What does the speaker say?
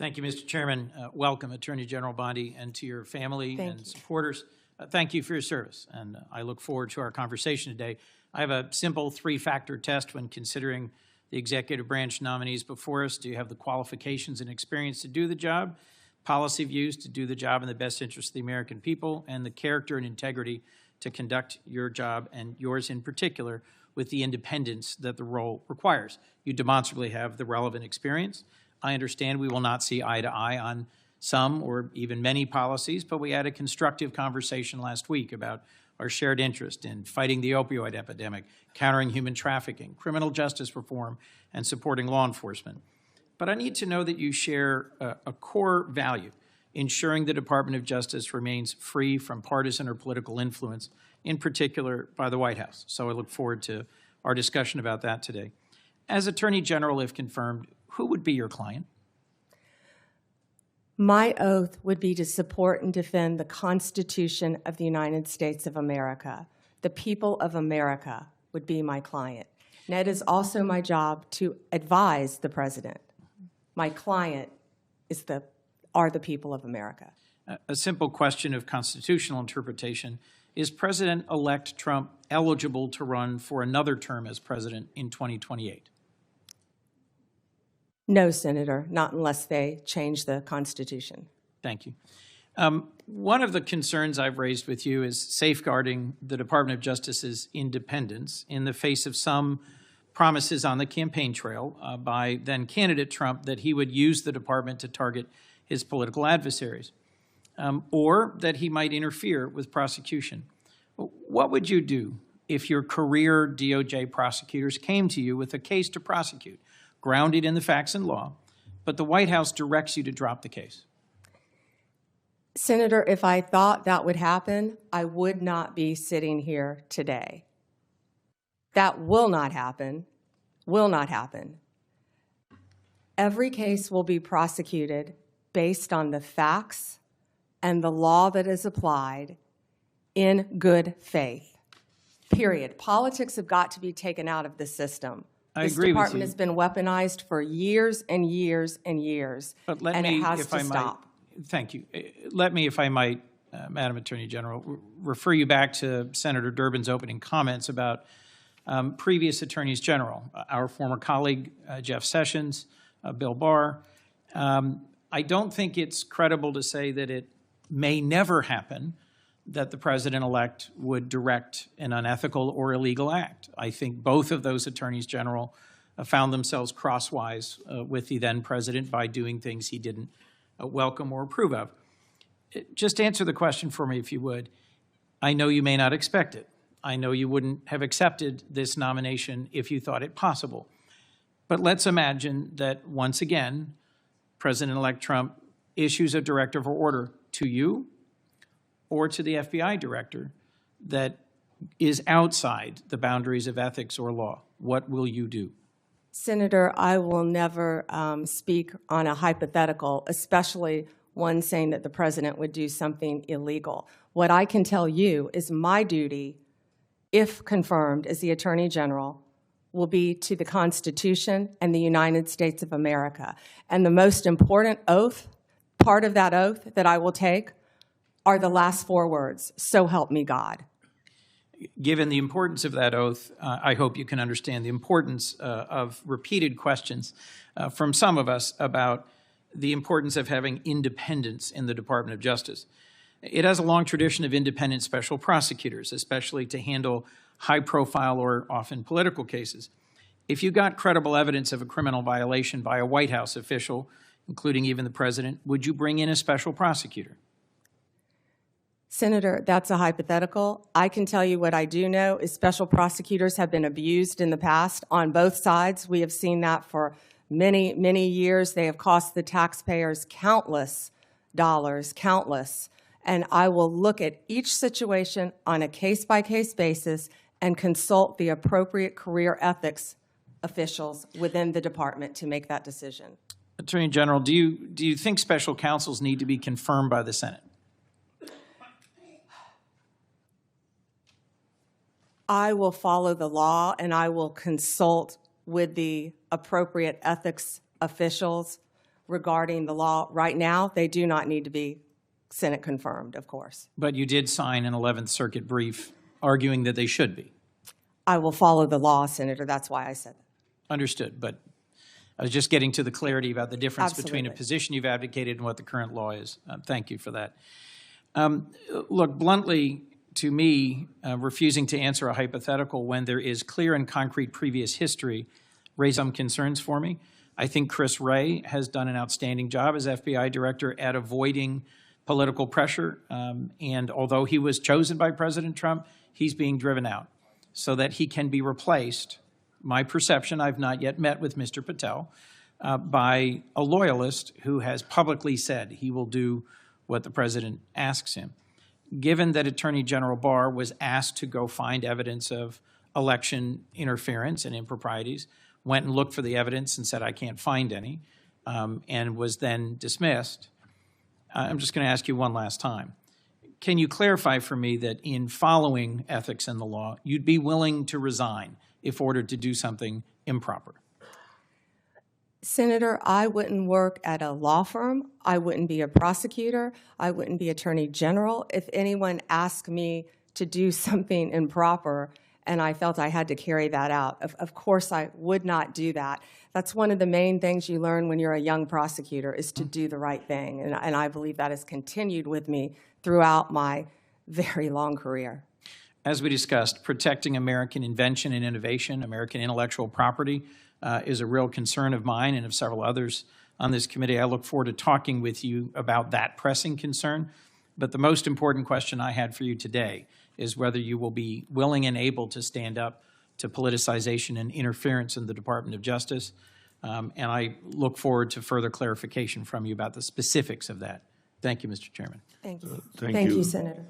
Thank you, Mr. Chairman. Welcome, Attorney General Bondi, and to your family and supporters. Thank you for your service, and I look forward to our conversation today. I have a simple three-factor test when considering the executive branch nominees before us. Do you have the qualifications and experience to do the job, policy views to do the job in the best interest of the American people, and the character and integrity to conduct your job, and yours in particular, with the independence that the role requires? You demonstrably have the relevant experience. I understand we will not see eye to eye on some or even many policies, but we had a constructive conversation last week about our shared interest in fighting the opioid epidemic, countering human trafficking, criminal justice reform, and supporting law enforcement. But I need to know that you share a core value, ensuring the Department of Justice remains free from partisan or political influence, in particular by the White House. So I look forward to our discussion about that today. As Attorney General, if confirmed, who would be your client? My oath would be to support and defend the Constitution of the United States of America. The people of America would be my client. And it is also my job to advise the President. My client are the people of America. A simple question of constitutional interpretation. Is President-elect Trump eligible to run for another term as president in 2028? No, Senator, not unless they change the Constitution. Thank you. One of the concerns I've raised with you is safeguarding the Department of Justice's independence in the face of some promises on the campaign trail by then-candidate Trump that he would use the department to target his political adversaries, or that he might interfere with prosecution. What would you do if your career DOJ prosecutors came to you with a case to prosecute, grounded in the facts and law, but the White House directs you to drop the case? Senator, if I thought that would happen, I would not be sitting here today. That will not happen, will not happen. Every case will be prosecuted based on the facts and the law that is applied in good faith, period. Politics have got to be taken out of the system. This department has been weaponized for years and years and years, but let and me, it has if to I stop. Might, thank you. Let me, if I might, Madam Attorney General, refer you back to Senator Durbin's opening comments about previous attorneys general, our former colleague, Jeff Sessions, Bill Barr. I don't think it's credible to say that it may never happen that the president-elect would direct an unethical or illegal act. I think both of those attorneys general found themselves crosswise with the then president by doing things he didn't welcome or approve of. Just answer the question for me, if you would. I know you may not expect it. I know you wouldn't have accepted this nomination if you thought it possible. But let's imagine that once again, President-elect Trump issues a directive or order to you or to the FBI director that is outside the boundaries of ethics or law. What will you do? Senator, I will never speak on a hypothetical, especially one saying that the president would do something illegal. What I can tell you is my duty, if confirmed as the Attorney General, will be to the Constitution and the United States of America. And the most important oath, part of that oath that I will take, are the last four words, "So help me God." Given the importance of that oath, I hope you can understand the importance of repeated questions from some of us about the importance of having independence in the Department of Justice. It has a long tradition of independent special prosecutors, especially to handle high-profile or often political cases. If you got credible evidence of a criminal violation by a White House official, including even the president, would you bring in a special prosecutor? Senator, that's a hypothetical. I can tell you what I do know is special prosecutors have been abused in the past on both sides. We have seen that for many, many years. They have cost the taxpayers countless dollars, countless. And I will look at each situation on a case-by-case basis and consult the appropriate career ethics officials within the department to make that decision. Attorney General, do you think special counsels need to be confirmed by the Senate? I will follow the law and I will consult with the appropriate ethics officials regarding the law right now, they do not need to be Senate confirmed, of course. But you did sign an 11th Circuit brief arguing that they should be. I will follow the law, Senator. That's why I said that. Understood, but I was just getting to the clarity about the difference between a Absolutely. position you've advocated and what the current law is. Thank you for that. Look, bluntly, to me, refusing to answer a hypothetical when there is clear and concrete previous history raise some concerns for me. I think Chris Wray has done an outstanding job as FBI director at avoiding political pressure, and although he was chosen by President Trump, he's being driven out so that he can be replaced. My perception, I've not yet met with Mr. Patel, by a loyalist who has publicly said he will do what the president asks him. Given that Attorney General Barr was asked to go find evidence of election interference and improprieties, went and looked for the evidence and said, I can't find any, and was then dismissed, I'm just going to ask you one last time. Can you clarify for me that in following ethics and the law, you'd be willing to resign if ordered to do something improper? Senator, I wouldn't work at a law firm. I wouldn't be a prosecutor. I wouldn't be attorney general. If anyone asked me to do something improper and I felt I had to carry that out, of course I would not do that. That's one of the main things you learn when you're a young prosecutor is to do the right thing. And I believe that has continued with me throughout my very long career. As we discussed, protecting American invention and innovation, American intellectual property, is a real concern of mine and of several others on this committee. I look forward to talking with you about that pressing concern. But the most important question I had for you today is whether you will be willing and able to stand up to politicization and interference in the Department of Justice. And I look forward to further clarification from you about the specifics of that. Thank you, Mr. Chairman. Thank you. Thank Thank you. you, Senator.